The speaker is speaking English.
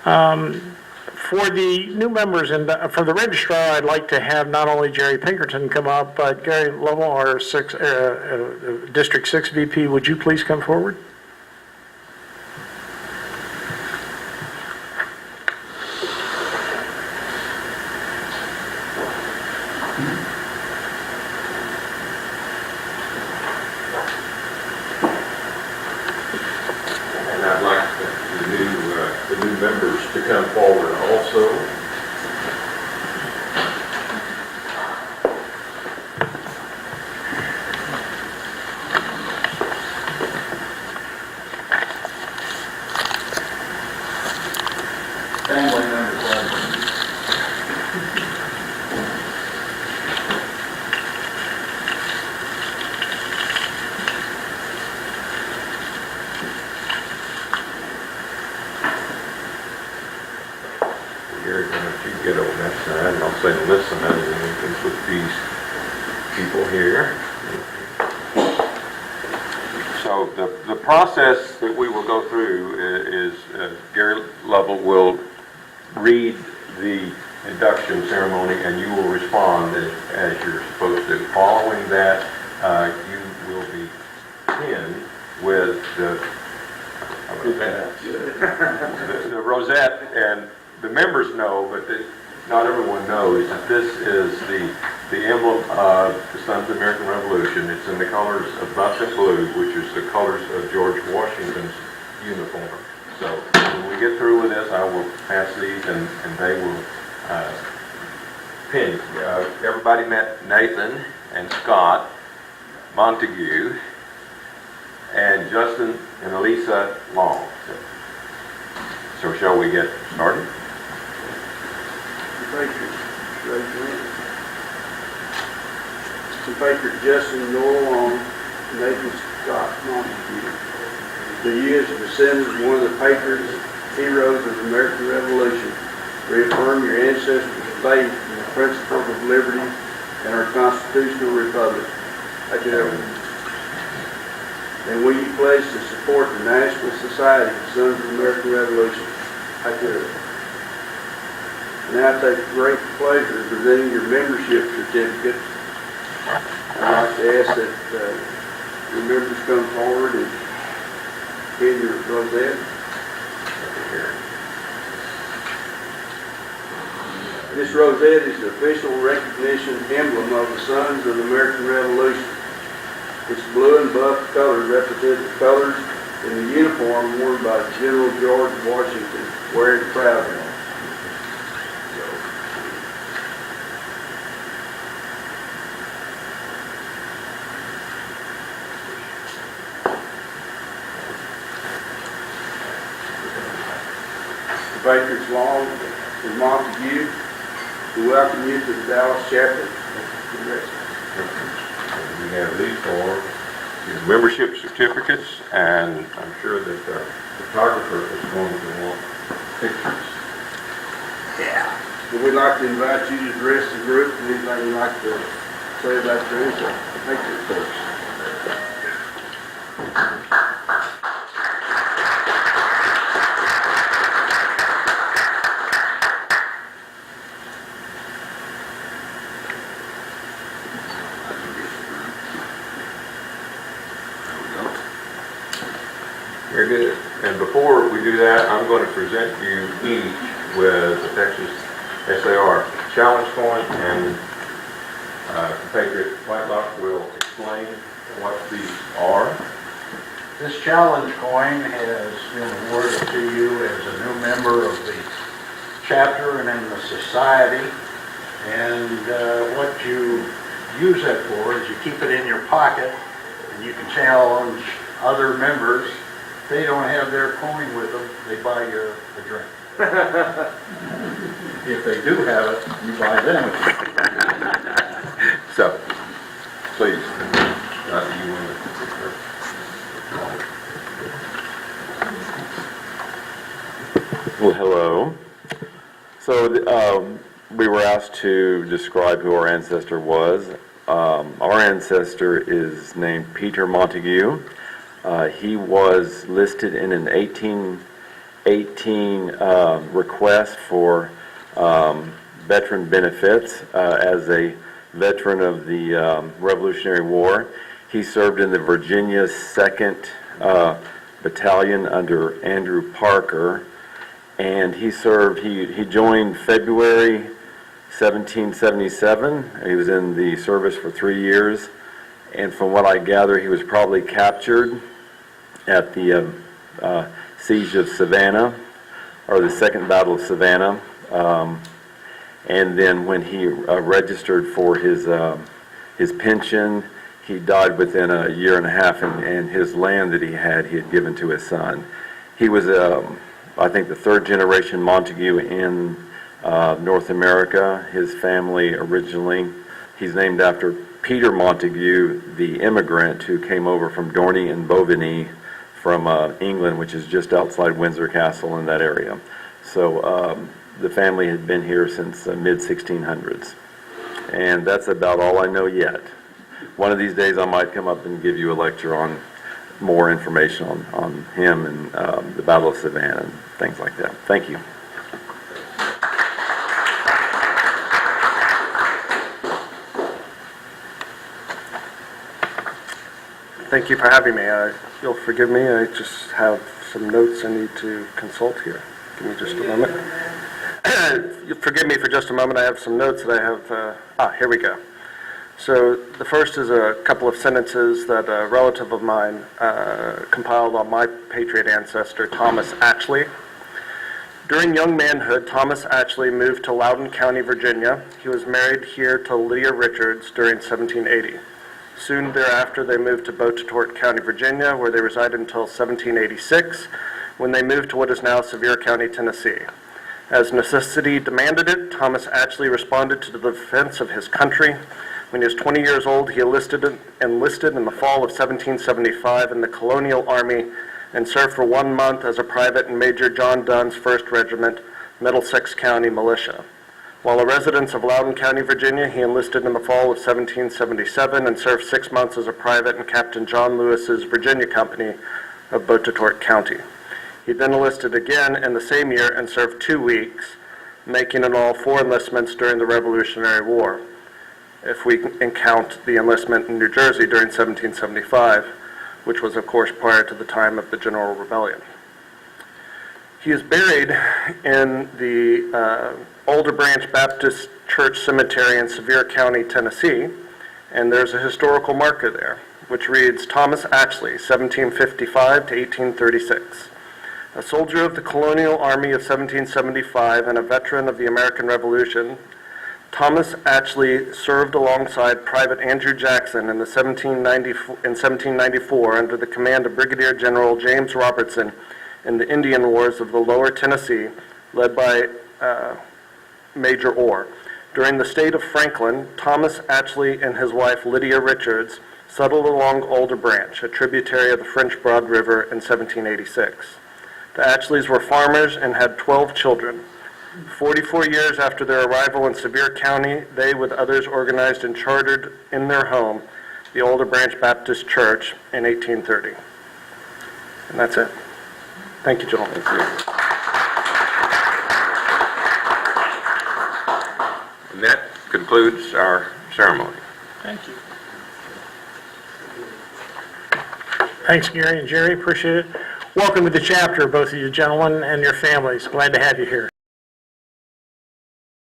For the new members and for the registrar, I'd like to have not only Jerry Pinkerton come up, but Gary Lovell, our District 6 VP, would you please come forward? And I'd like the new members to come forward also. Family members. Gary, why don't you get on that side, and I'll say listen, and then we can put these people here. So the process that we will go through is Gary Lovell will read the induction ceremony, and you will respond as you're supposed to. Following that, you will be pinned with the rosette, and the members know, but not everyone knows that this is the emblem of the Sons of the American Revolution. It's in the colors of buff and blue, which is the colors of George Washington's uniform. So when we get through with this, I will pass these, and they will pin. Everybody met Nathan and Scot Montague and Justin and Elisa Long. So shall we get started? Mr. Baker, Justin Noel Long, Nathan Scot Montague. Do you, as a descendant of one of the patriots, heroes of the American Revolution, reaffirm your ancestors' faith in the principles of liberty and our constitutional republic? I do. And will you pledge to support the National Society of Sons of the American Revolution? I do. Now I take great pleasure in presenting your membership certificate. I'd like to ask that your members come forward and pin your rosette. This rosette is the official recognition emblem of the Sons of the American Revolution. Its blue and buff colors represent the colors in the uniform worn by General George Washington, wearing proudly. Baker's Long and Montague, we welcome you to the Dallas chapter. We have these for your membership certificates, and I'm sure that the photographer is going to want pictures. Yeah. But we'd like to invite you to address the group and anything you'd like to say about your answer. Thank you. Very good. And before we do that, I'm going to present you each with the Texas SAR challenge coin, and compatriot Whitelock will explain what these are. This challenge coin has been awarded to you as a new member of the chapter and in the society. And what you use that for is you keep it in your pocket, and you can challenge other members. If they don't have their coin with them, they buy you a drink. If they do have it, you buy them a drink. So, please, you want to. Well, hello. So we were asked to describe who our ancestor was. Our ancestor is named Peter Montague. He was listed in an 18 18 requests for veteran benefits as a veteran of the Revolutionary War. He served in the Virginia 2nd Battalion under Andrew Parker, and he joined February 1777. He was in the service for 3 years, and from what I gather, he was probably captured at the Siege of Savannah, or the Second Battle of Savannah. And then when he registered for his pension, he died within a year and a half, and his land that he had given to his son. He was, I think, the third generation Montague in North America. His family originally, he's named after Peter Montague, the immigrant who came over from Dorney and Bovigny from England, which is just outside Windsor Castle in that area. So the family had been here since the mid-1600s. And that's about all I know yet. One of these days I might come up and give you a lecture on more information on him and the Battle of Savannah and things like that. Thank you. Thank you for having me. You'll forgive me, I just have some notes I need to consult here. Give me just a moment. You'll forgive me for just a moment, I have some notes that I have, here we go. So the first is a couple of sentences that a relative of mine compiled on my Patriot ancestor, Thomas Atchley. During young manhood, Thomas Atchley moved to Loudoun County, Virginia. He was married here to Lydia Richards during 1780. Soon thereafter, they moved to Beaufort County, Virginia, where they resided until 1786, when they moved to what is now Sevier County, Tennessee. As necessity demanded it, Thomas Atchley responded to the defense of his country. When he was 20 years old, he enlisted in the fall of 1775 in the Colonial Army and served for 1 month as a private in Major John Dunn's 1st Regiment, Middlesex County Militia. While a resident of Loudoun County, Virginia, he enlisted in the fall of 1777 and served 6 months as a private in Captain John Lewis's Virginia Company of Beaufort County. He then enlisted again in the same year and served 2 weeks, making in all 4 enlistments during the Revolutionary War, if we can count the enlistment in New Jersey during 1775, which was, of course, prior to the time of the General Rebellion. He is buried in the Older Branch Baptist Church Cemetery in Sevier County, Tennessee, and there's a historical marker there, which reads, Thomas Atchley, 1755 to 1836. A soldier of the Colonial Army of 1775 and a veteran of the American Revolution, Thomas Atchley served alongside Private Andrew Jackson in 1794 under the command of Brigadier General James Robertson in the Indian Wars of the Lower Tennessee, led by Major Orr. During the state of Franklin, Thomas Atchley and his wife Lydia Richards settled along Older Branch, a tributary of the French Broad River, in 1786. The Atchleys were farmers and had 12 children. 44 years after their arrival in Sevier County, they, with others, organized and chartered in their home the Older Branch Baptist Church in 1830. And that's it. Thank you, gentlemen. Thank you. And that concludes our ceremony. Thank you. Thanks, Gary and Jerry. Appreciate it. Welcome to the chapter, both of you gentlemen and your families. Glad to have you here.